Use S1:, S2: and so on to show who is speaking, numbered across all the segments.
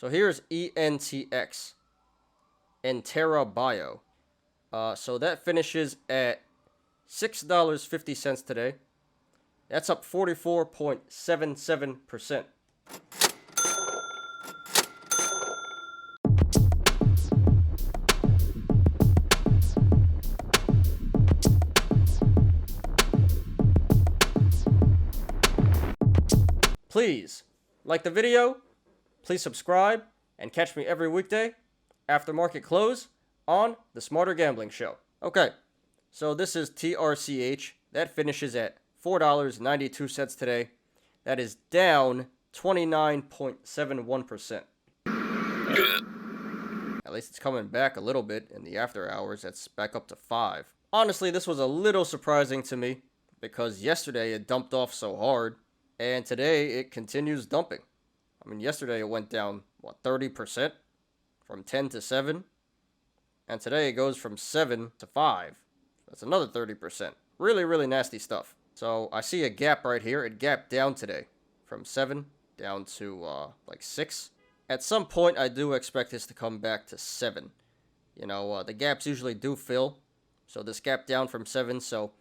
S1: So here's ENTX, Entera Bio. So that finishes at $6.50 today. That's up 44.77%. Please like the video, please subscribe, and catch me every weekday after market close on the Smarter Gambling Show. Okay, so this is TRCH. That finishes at $4.92 today. That is down 29.71%. At least it's coming back a little bit in the after hours. That's back up to 5. Honestly, this was a little surprising to me because yesterday it dumped off so hard, and today it continues dumping. I mean, yesterday it went down, 30%? From 10 to 7? And today it goes from 7 to 5. That's another 30%. Really, really nasty stuff. So I see a gap right here. It gapped down today from 7 down to 6. At some point, I do expect this to come back to 7. The gaps usually do fill. So this gap down from 7. So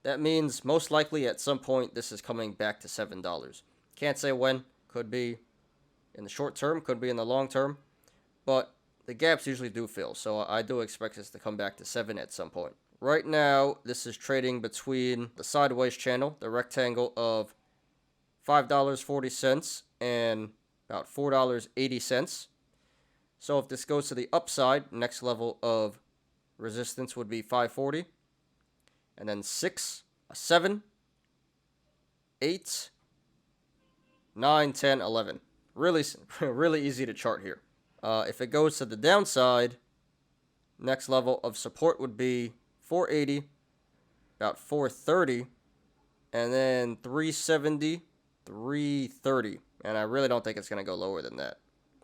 S1: that means most likely at some point this is coming back to $7. Can't say when. Could be in the short term. Could be in the long term. But the gaps usually do fill. So I do expect this to come back to 7 at some point. Right now, this is trading between the sideways channel, the rectangle of $5.40 and about $4.80. So if this goes to the upside, next level of resistance would be 540. And then 6, a 7, 8, 9, 10, 11. Really easy to chart here. If it goes to the downside, next level of support would be 480, about 430, and then 370, 330. And I really don't think it's going to go lower than that.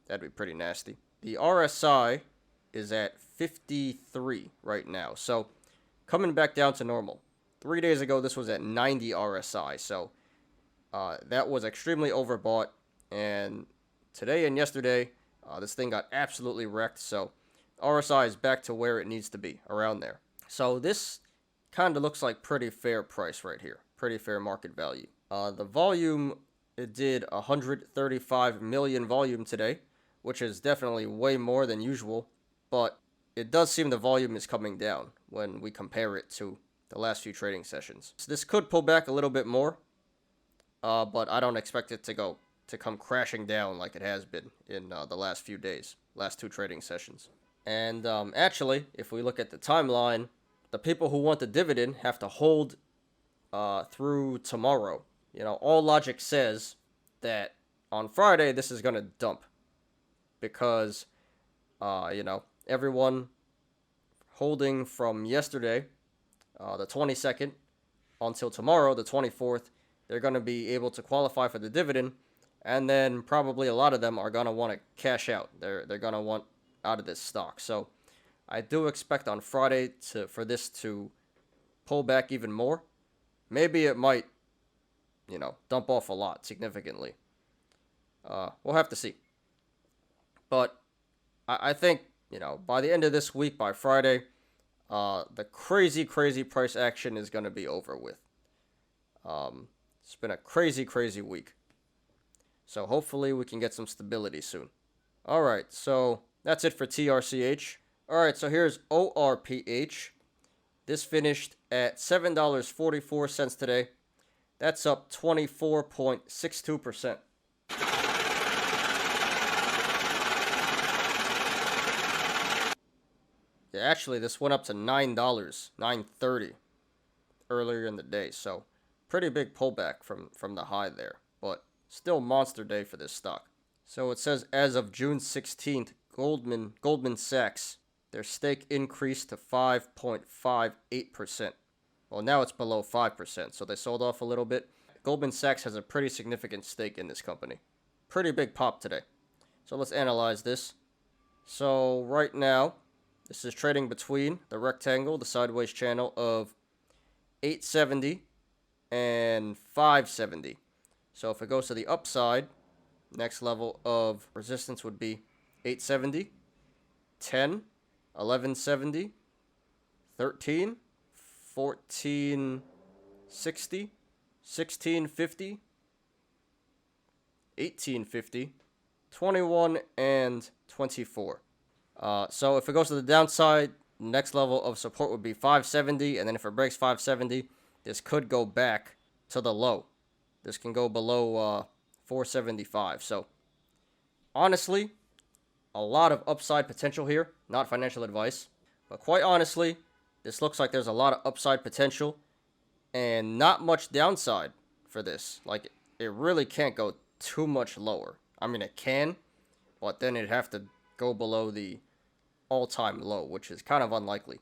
S1: That'd be pretty nasty. The RSI is at 53 right now. So coming back down to normal. 3 days ago, this was at 90 RSI. So that was extremely overbought. And today and yesterday, this thing got absolutely wrecked. So RSI is back to where it needs to be, around there. So this kind of looks like pretty fair price right here. Pretty fair market value. The volume, it did 135 million volume today, which is definitely way more than usual. But it does seem the volume is coming down when we compare it to the last few trading sessions. So this could pull back a little bit more, but I don't expect it to come crashing down like it has been in the last few days, last 2 trading sessions. And actually, if we look at the timeline, the people who want the dividend have to hold through tomorrow. All logic says that on Friday this is going to dump because, everyone holding from yesterday, the 22nd, until tomorrow, the 24th, they're going to be able to qualify for the dividend, and then probably a lot of them are going to want to cash out. They're going to want out of this stock. So I do expect on Friday for this to pull back even more. Maybe it might, dump off a lot significantly. We'll have to see. But I think, by the end of this week, by Friday, the crazy price action is going to be over with. It's been a crazy week. So hopefully we can get some stability soon. All right, so that's it for TRCH. All right, so here's ORPH. This finished at $7.44 today. That's up 24.62%. Yeah, actually, this went up to $9, $9.30 earlier in the day. So pretty big pullback from the high there, but still monster day for this stock. So it says as of June 16th, Goldman Sachs, their stake increased to 5.58%. Well, now it's below 5%, so they sold off a little bit. Goldman Sachs has a pretty significant stake in this company. Pretty big pop today. So let's analyze this. So right now, this is trading between the rectangle, the sideways channel of 870 and 570. So if it goes to the upside, Next level of resistance would be 870, 10, 1170, 13, 1460, 1650, 1850, 21, and 24. So if it goes to the downside, next level of support would be 570, and then if it breaks 570, this could go back to the low. This can go below 475. So honestly, a lot of upside potential here. Not financial advice, but quite honestly, this looks like there's a lot of upside potential and not much downside for this. Like, it really can't go too much lower. I mean, it can, but then it'd have to go below the all-time low, which is kind of unlikely.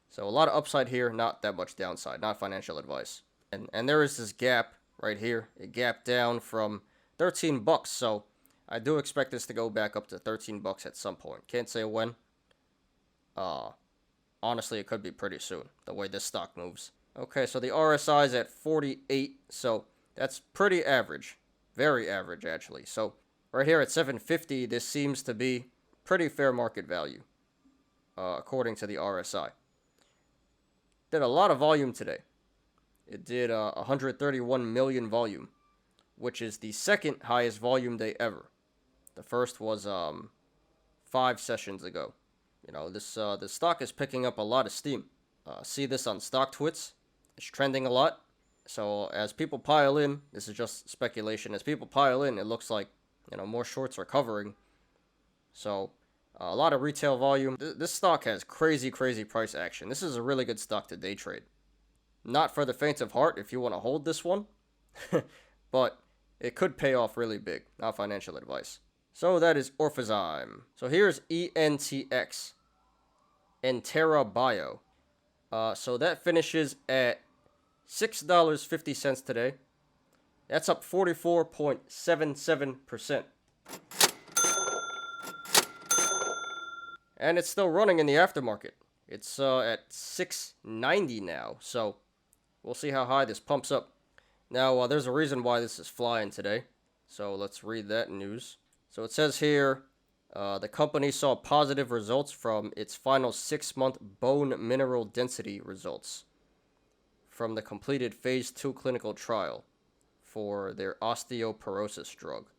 S1: So a lot of upside here, not that much downside. Not financial advice. And there is this gap right here. It gapped down from 13 bucks, so I do expect this to go back up to 13 bucks at some point. Can't say when. Honestly, it could be pretty soon, the way this stock moves. Okay, so the RSI is at 48, so that's pretty average. Very average, actually. So right here at 750, this seems to be pretty fair market value, according to the RSI. Did a lot of volume today. It did 131 million volume, which is the second highest volume day ever. The first was 5 sessions ago. You know, this stock is picking up a lot of steam. See this on StockTwits. It's trending a lot. So as people pile in, this is just speculation. As people pile in, it looks like, you know, more shorts are covering. So a lot of retail volume. This stock has crazy price action. This is a really good stock to day trade. Not for the faint of heart if you want to hold this one, but it could pay off really big. Not financial advice. So that is Orphazyme. So here's ENTX, Entera Bio. So that finishes at $6.50 today. That's up 44.77%. And it's still running in the aftermarket. It's at 690 now, so we'll see how high this pumps up. Now, there's a reason why this is flying today, so let's read that news. So it says here, the company saw positive results from its final 6-month bone mineral density results from the completed phase 2 clinical trial for their osteoporosis drug.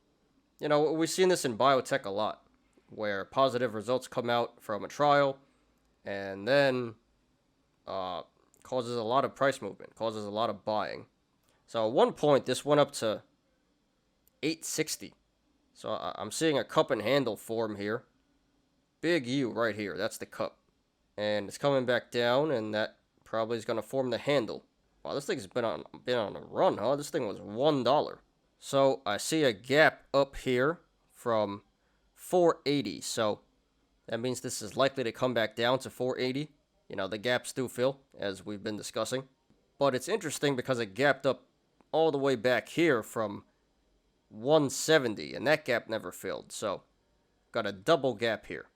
S1: You know, we've seen this in biotech a lot, where positive results come out from a trial and then causes a lot of price movement, causes a lot of buying. So at one point, this went up to 860. So I'm seeing a cup and handle form here. Big U right here, that's the cup. And it's coming back down, and that probably is going to form the handle. Wow, this thing's been on a run, huh? This thing was $1. So I see a gap up here from 480. So that means this is likely to come back down to 480. You know, the gaps do fill, as we've been discussing. But it's interesting because it gapped up all the way back here from 170, and that gap never filled. So got a double gap here.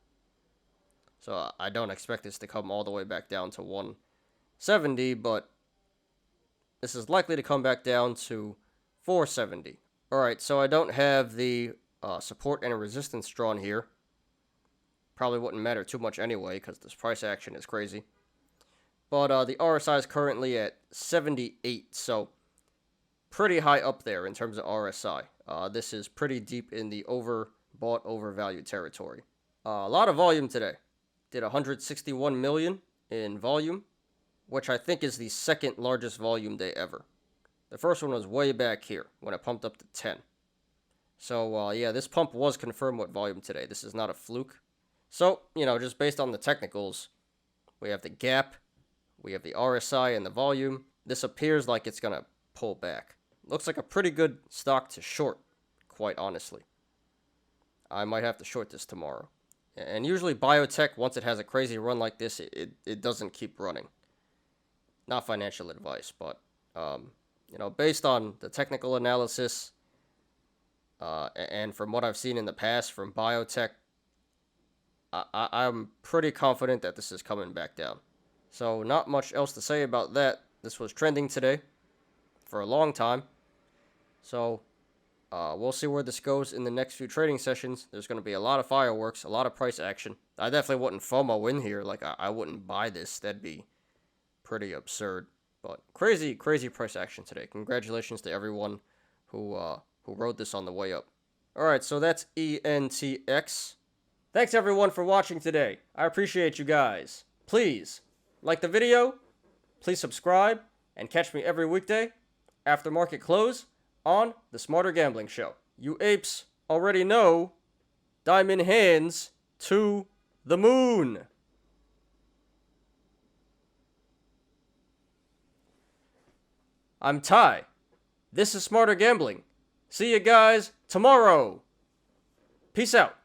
S1: So I don't expect this to come all the way back down to 170, but this is likely to come back down to 470. Alright, so I don't have the support and resistance drawn here. Probably wouldn't matter too much anyway, because this price action is crazy. But the RSI is currently at 78, so pretty high up there in terms of RSI. This is pretty deep in the overbought, overvalued territory. A lot of volume today. Did 161 million in volume, which I think is the second largest volume day ever. The first one was way back here when it pumped up to 10. So, yeah, this pump was confirmed with volume today. This is not a fluke. So, you know, just based on the technicals, we have the gap, we have the RSI and the volume. This appears like it's going to pull back. Looks like a pretty good stock to short, quite honestly. I might have to short this tomorrow. And usually biotech, once it has a crazy run like this, it doesn't keep running. Not financial advice, but, you know, based on the technical analysis, and from what I've seen in the past from biotech, I'm pretty confident that this is coming back down. So not much else to say about that. This was trending today for a long time. So We'll see where this goes in the next few trading sessions. There's going to be a lot of fireworks, a lot of price action. I definitely wouldn't FOMO in here. Like, I wouldn't buy this. That'd be pretty absurd. But crazy price action today. Congratulations to everyone who rode this on the way up. Alright, so that's ENTX. Thanks everyone for watching today. I appreciate you guys. Please, like the video, please subscribe, and catch me every weekday after market close on the Smarter Gambling Show. You apes already know, diamond hands to the moon. I'm Ty. This is Smarter Gambling. See you guys tomorrow. Peace out.